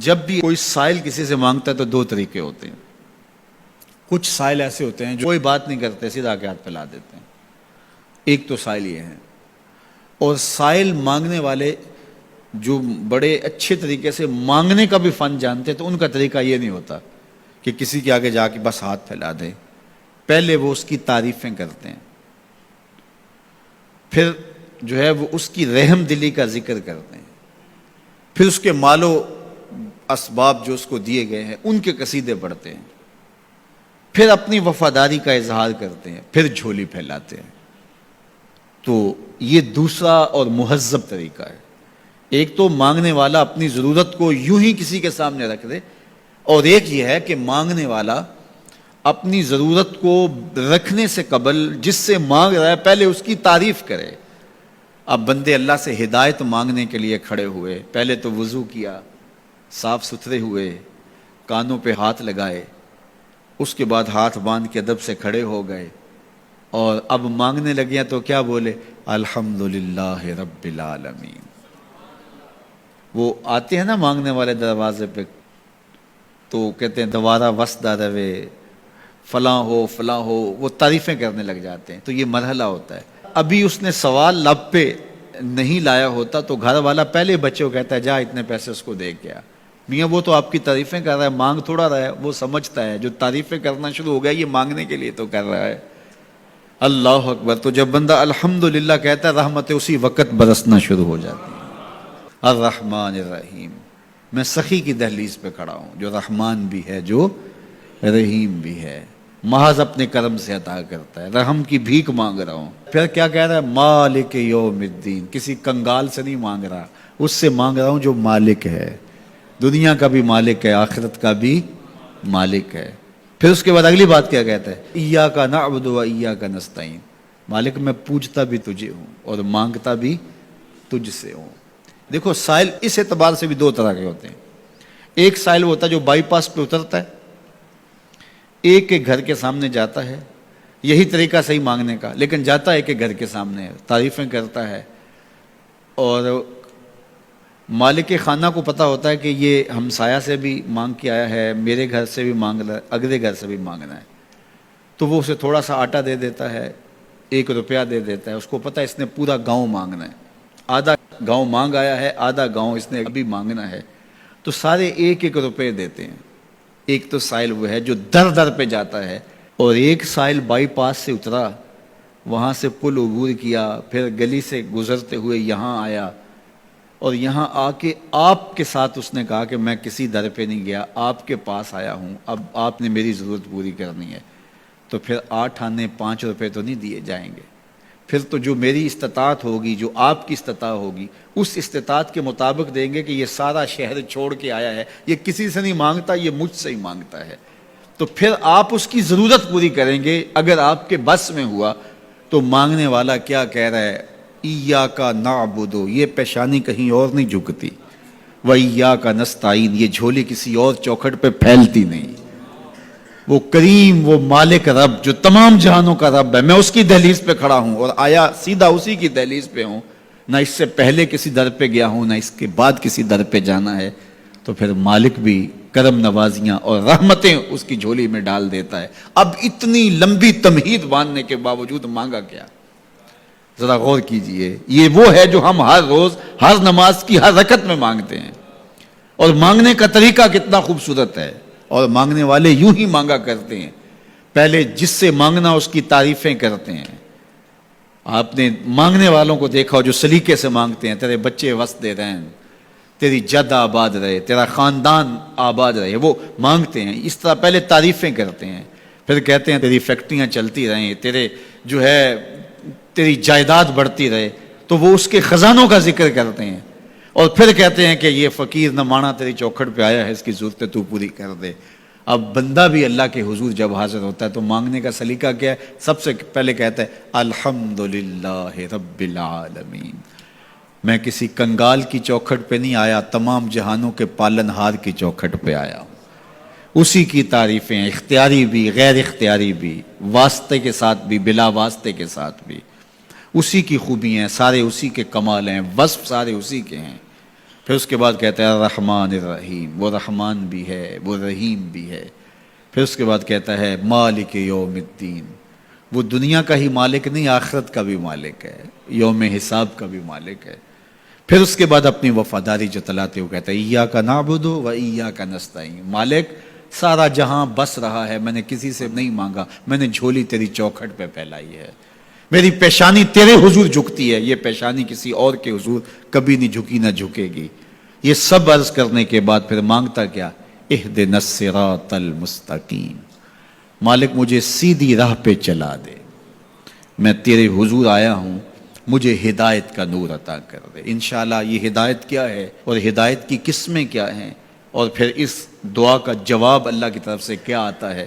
جب بھی کوئی سائل کسی سے مانگتا ہے تو دو طریقے ہوتے ہیں. کچھ سائل ایسے ہوتے ہیں جو کوئی بات نہیں کرتے، سیدھا کے ہاتھ پھیلا دیتے ہیں. ایک تو سائل یہ ہے. اور سائل مانگنے والے جو بڑے اچھے طریقے سے مانگنے کا بھی فن جانتے ہیں تو ان کا طریقہ یہ نہیں ہوتا کہ کسی کے آگے جا کے بس ہاتھ پھیلا دیں. پہلے وہ اس کی تعریفیں کرتے ہیں، پھر جو ہے وہ اس کی رحم دلی کا ذکر کرتے ہیں، پھر اس کے مال و اسباب جو اس کو دیے گئے ہیں ان کے قصیدے پڑھتے ہیں، پھر اپنی وفاداری کا اظہار کرتے ہیں، پھر جھولی پھیلاتے ہیں. تو یہ دوسرا اور مہذب طریقہ ہے. ایک تو مانگنے والا اپنی ضرورت کو یوں ہی کسی کے سامنے رکھ دے، اور ایک یہ ہے کہ مانگنے والا اپنی ضرورت کو رکھنے سے قبل جس سے مانگ رہا ہے پہلے اس کی تعریف کرے. اب بندے اللہ سے ہدایت مانگنے کے لیے کھڑے ہوئے، پہلے تو وضو کیا، صاف ستھرے ہوئے، کانوں پہ ہاتھ لگائے، اس کے بعد ہاتھ باندھ کے ادب سے کھڑے ہو گئے، اور اب مانگنے لگے تو کیا بولے؟ الحمدللہ رب العالمین. وہ آتے ہیں نا مانگنے والے دروازے پہ تو کہتے ہیں دوبارہ وسدہ روے، فلاں ہو فلاں ہو، وہ تعریفیں کرنے لگ جاتے ہیں. تو یہ مرحلہ ہوتا ہے. ابھی اس نے سوال لب پہ نہیں لایا ہوتا تو گھر والا پہلے بچے کو کہتا ہے جا اتنے پیسے اس کو دے گیا. میاں وہ تو آپ کی تعریفیں کر رہا ہے، مانگ تھوڑا رہا ہے. وہ سمجھتا ہے جو تعریفیں کرنا شروع ہو گیا یہ مانگنے کے لیے تو کر رہا ہے. اللہ اکبر. تو جب بندہ الحمدللہ کہتا ہے رحمتیں اسی وقت برسنا شروع ہو جاتی ہیں. الرحمن الرحیم. میں سخی کی دہلیز پہ کھڑا ہوں جو رحمان بھی ہے جو رحیم بھی ہے، محض اپنے کرم سے عطا کرتا ہے. رحم کی بھیک مانگ رہا ہوں. پھر کیا کہہ رہا ہے؟ مالک یوم الدین. کسی کنگال سے نہیں مانگ رہا، اس سے مانگ رہا ہوں جو مالک ہے، دنیا کا بھی مالک ہے، آخرت کا بھی مالک ہے. پھر اس کے بعد اگلی بات کیا کہتا ہے؟ ایاک نعبد و ایاک نستعین. مالک میں پوجتا بھی تجھے ہوں اور مانگتا بھی تجھ سے ہوں. دیکھو سائل اس اعتبار سے بھی دو طرح کے ہوتے ہیں. ایک سائل ہوتا ہے جو بائی پاس پہ اترتا ہے، ایک کے گھر کے سامنے جاتا ہے، یہی طریقہ صحیح مانگنے کا، لیکن جاتا ہے کہ گھر کے سامنے تعریفیں کرتا ہے، اور مالک خانہ کو پتہ ہوتا ہے کہ یہ ہمسایہ سے بھی مانگ کے آیا ہے، میرے گھر سے بھی مانگ رہا ہے، اگلے گھر سے بھی مانگنا ہے. تو وہ اسے تھوڑا سا آٹا دے دیتا ہے، 1 روپیہ دے دیتا ہے. اس کو پتہ ہے اس نے پورا گاؤں مانگنا ہے، آدھا گاؤں مانگ آیا ہے، آدھا گاؤں اس نے ابھی مانگنا ہے. تو سارے 1 روپے دیتے ہیں. ایک تو سائل وہ ہے جو در در پہ جاتا ہے، اور ایک سائل بائی پاس سے اترا، وہاں سے پل عبور کیا، پھر گلی سے گزرتے ہوئے یہاں آیا، اور یہاں آ کے آپ کے ساتھ اس نے کہا کہ میں کسی در پہ نہیں گیا، آپ کے پاس آیا ہوں، اب آپ نے میری ضرورت پوری کرنی ہے. تو پھر 8 آنے 5 روپے تو نہیں دیے جائیں گے. پھر تو جو میری استطاعت ہوگی، جو آپ کی استطاعت ہوگی، اس استطاعت کے مطابق دیں گے کہ یہ سارا شہر چھوڑ کے آیا ہے، یہ کسی سے نہیں مانگتا، یہ مجھ سے ہی مانگتا ہے. تو پھر آپ اس کی ضرورت پوری کریں گے. اگر آپ کے بس میں ہوا تو مانگنے والا کیا کہہ رہا ہے؟ ایاک نعبد. یہ پیشانی کہیں اور نہیں جھکتی، وایاک نستعین. یہ جھولی کسی اور چوکھٹ پہ پھیلتی نہیں. وہ کریم، وہ مالک رب جو تمام جہانوں کا رب ہے، میں اس کی دہلیز پہ کھڑا ہوں اور آیا سیدھا اسی کی دہلیز پہ ہوں. نہ اس سے پہلے کسی در پہ گیا ہوں، نہ اس کے بعد کسی در پہ جانا ہے. تو پھر مالک بھی کرم نوازیاں اور رحمتیں اس کی جھولی میں ڈال دیتا ہے. اب اتنی لمبی تمہید باندھنے کے باوجود مانگا کیا؟ ذرا غور کیجئے. یہ وہ ہے جو ہم ہر روز ہر نماز کی ہر رکعت میں مانگتے ہیں. اور مانگنے کا طریقہ کتنا خوبصورت ہے، اور مانگنے والے یوں ہی مانگا کرتے ہیں. پہلے جس سے مانگنا اس کی تعریفیں کرتے ہیں. آپ نے مانگنے والوں کو دیکھا ہو جو سلیقے سے مانگتے ہیں، تیرے بچے وسدے رہیں، تیری جد آباد رہے، تیرا خاندان آباد رہے. وہ مانگتے ہیں اس طرح، پہلے تعریفیں کرتے ہیں، پھر کہتے ہیں تیری فیکٹریاں چلتی رہیں، تیرے جو ہے تیری جائیداد بڑھتی رہے. تو وہ اس کے خزانوں کا ذکر کرتے ہیں، اور پھر کہتے ہیں کہ یہ فقیر نہ مانا تیری چوکھٹ پہ آیا ہے، اس کی ضرورتیں تو پوری کر دے. اب بندہ بھی اللہ کے حضور جب حاضر ہوتا ہے تو مانگنے کا سلیقہ کیا ہے؟ سب سے پہلے کہتا ہے الحمدللہ رب العالمین. میں کسی کنگال کی چوکھٹ پہ نہیں آیا، تمام جہانوں کے پالن ہار کی چوکھٹ پہ آیا ہوں. اسی کی تعریفیں اختیاری بھی غیر اختیاری بھی، واسطے کے ساتھ بھی بلا واسطے کے ساتھ بھی. اسی کی خوبیاں ہیں، سارے اسی کے کمال ہیں، وصف سارے اسی کے ہیں. پھر اس کے بعد کہتا ہے الرحمن الرحیم، وہ رحمان بھی ہے وہ رحیم بھی ہے۔ پھر اس کے بعد کہتا ہے مالک یوم الدین، وہ دنیا کا ہی مالک نہیں، آخرت کا بھی مالک ہے، یوم حساب کا بھی مالک ہے۔ پھر اس کے بعد اپنی وفاداری جتلاتے ہوئے کہتا ہے ایاک نعبد و ایاک نستعین، مالک سارا جہاں بس رہا ہے، میں نے کسی سے نہیں مانگا، میں نے جھولی تیری چوکھٹ پہ پھیلائی ہے، میری پیشانی تیرے حضور جھکتی ہے، یہ پیشانی کسی اور کے حضور کبھی نہیں جھکی نہ جھکے گی۔ یہ سب عرض کرنے کے بعد پھر مانگتا کیا؟ اہدنا الصراط المستقیم، مالک مجھے سیدھی راہ پہ چلا دے، میں تیرے حضور آیا ہوں، مجھے ہدایت کا نور عطا کر دے۔ انشاءاللہ یہ ہدایت کیا ہے اور ہدایت کی قسمیں کیا ہیں، اور پھر اس دعا کا جواب اللہ کی طرف سے کیا آتا ہے،